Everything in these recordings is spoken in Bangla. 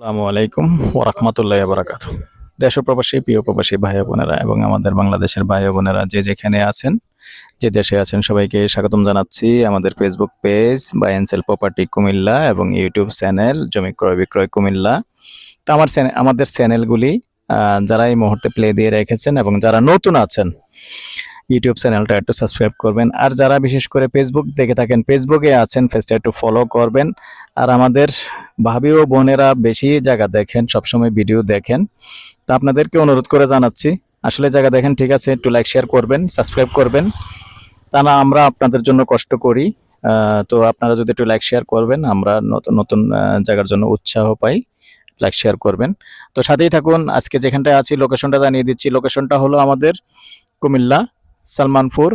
আসসালামু আলাইকুম ওয়া রাহমাতুল্লাহি ওয়া বারাকাতুহু। দেশ ও প্রবাসী প্রিয় প্রবাসী ভাই ও বোনেরা এবং আমাদের বাংলাদেশের ভাই ও বোনেরা যে যেখানে আছেন, যে দেশে আছেন সবাইকে স্বাগতম জানাচ্ছি আমাদের Facebook page buy and sell property Comilla এবং ইউটিউব চ্যানেল জমি ক্রয় বিক্রয় কুমিল্লা। তো আমাদের চ্যানেলগুলি যারা এই মুহূর্তে প্লে দিয়ে রেখেছেন এবং যারা নতুন আছেন ইউটিউব চ্যানেলটা একটু সাবস্ক্রাইব করবেন, আর যারা বিশেষ করে ফেসবুক দেখে থাকেন, ফেসবুকে আছেন, পেজটা একটু ফলো করবেন। আর আমাদের ভাবি ও বোনেরা বেশি জায়গা দেখেন, সবসময় ভিডিও দেখেন, তো আপনাদেরকে অনুরোধ করে জানাচ্ছি আসলে জায়গা দেখেন, ঠিক আছে, একটু লাইক শেয়ার করবেন, সাবস্ক্রাইব করবেন, তা না আমরা আপনাদের জন্য কষ্ট করি। তো আপনারা যদি একটু লাইক শেয়ার করবেন, আমরা নতুন নতুন জায়গার জন্য উৎসাহ পাই। লাইক শেয়ার করবেন, তো সাথেই থাকুন। আজকে যেখানটায় আছি লোকেশনটা জানিয়ে দিচ্ছি। লোকেশনটা হলো আমাদের কুমিল্লা সালমানপুর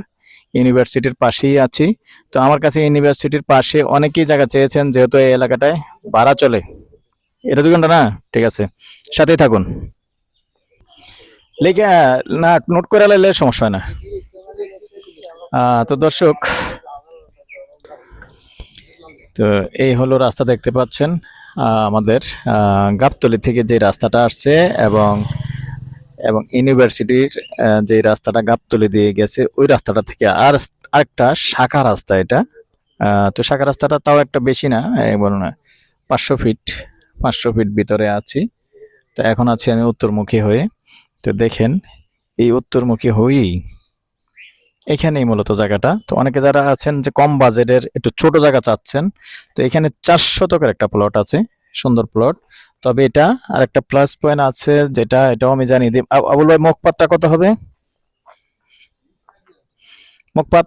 ইউনিভার্সিটির পাশেই আছি। তো আমার কাছে ইউনিভার্সিটির পাশে অনেকেই জায়গা চেয়েছেন, যেহেতু এই এলাকাটায় ভাড়া চলে। এটা 2 ঘন্টা না? ঠিক আছে, সাথেই থাকুন। লিখে না নোট করে লাইলে সমস্যা হয় না। তো দর্শক, তো এই হলো রাস্তা দেখতে পাচ্ছেন আমাদের গাবতলী থেকে যে রাস্তাটা আসছে এবং এবং ইউনিভার্সিটির যে রাস্তাটা গাবতলী দিয়ে গেছে ওই রাস্তাটা থেকে আরেকটা শাখা রাস্তা এটা। তো শাখা রাস্তাটা তাও একটা বেশি না, বলো না, 500 ফিট, 500 ফিট ভিতরে আছি। তো এখন আছি আমি উত্তরমুখী হয়ে। তো দেখেন এই উত্তরমুখী হয়েই এখানেই মূলত জায়গাটা। তো অনেকে যারা আছেন যে কম বাজেটের একটু ছোট জায়গা চাচ্ছেন, তো এখানে 4 শতকের একটা প্লট আছে, সুন্দর প্লট। তবে এটা আর একটা প্লাস পয়েন্ট আছে, যেটা এটাও আমি জানিয়ে দিই। আবুল ভাই, মুখপাতটা কত হবে? মুখপাত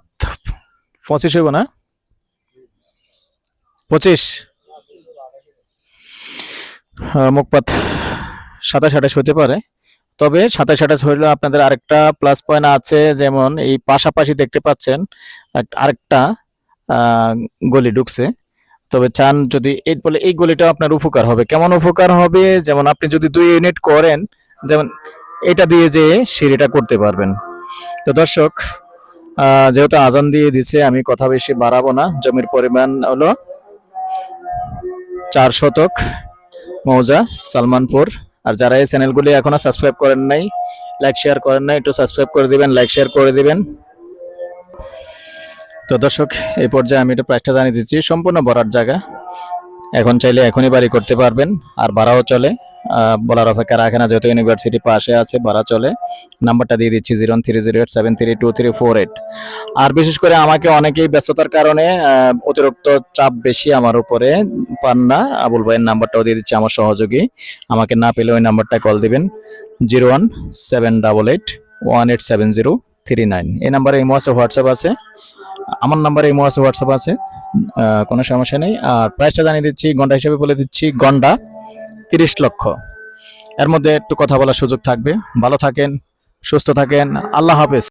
25 হইব না? 25 মুখপাত 27-28 হতে পারে। তবে 27-28 হইলে আপনাদের আরেকটা প্লাস পয়েন্ট আছে, যেমন এই পাশাপাশি দেখতে পাচ্ছেন আরেকটা গলি ঢুকছে। তবে চান যদি এই বলে এই গলিটা আপনার উপকার হবে, কেমন উপকার হবে, যেমন আপনি যদি 2 ইউনিট করেন, যেমন এটা দিয়ে যে সিঁড়িটা করতে পারবেন। তো দর্শক, যেহেতু আজান দিয়ে দিছে আমি কথা বেশি বাড়াবো না। জমির পরিমাণ হলো 4 শতক, মৌজা সালমানপুর। আর যারা এই চ্যানেলগুলি এখনো সাবস্ক্রাইব করেন নাই, লাইক শেয়ার করেন নাই, একটু সাবস্ক্রাইব করে দিবেন, লাইক শেয়ার করে দিবেন। তো দর্শক, এই পর্যায়ে আমি এটা প্রাইসটা জানিয়ে দিচ্ছি। সম্পূর্ণ ভরাট জায়গা, এখন চাইলে এখনই বাড়ি করতে পারবেন, আর ভাড়াও চলে, বলার অপেক্ষা রাখে না, যেহেতু ইউনিভার্সিটি পাশে আছে, ভাড়া চলে। নাম্বারটা দিয়ে দিচ্ছি 03087322348। আর বিশেষ করে আমাকে অনেকেই ব্যস্ততার কারণে অতিরিক্ত চাপ বেশি আমার উপরে পান না, আবুল ভাইয়ের নাম্বারটাও দিয়ে দিচ্ছি, আমার সহযোগী। আমাকে না পেলে ওই নাম্বারটায় কল দিবেন, 01788187039। এই নাম্বারে ইমো আছে, হোয়াটসঅ্যাপ আছে, আমার নাম্বারে ইমো আছে, হোয়াটসঅ্যাপ আছে, কোনো সমস্যা নেই। আর প্রাইসটা জানিয়ে দিচ্ছি, ঘন্টা হিসেবে বলে দিচ্ছি, ঘন্টা 30 লক্ষ। এর মধ্যে একটু কথা বলার সুযোগ থাকবে। ভালো থাকেন, সুস্থ থাকেন, আল্লাহ হাফেজ।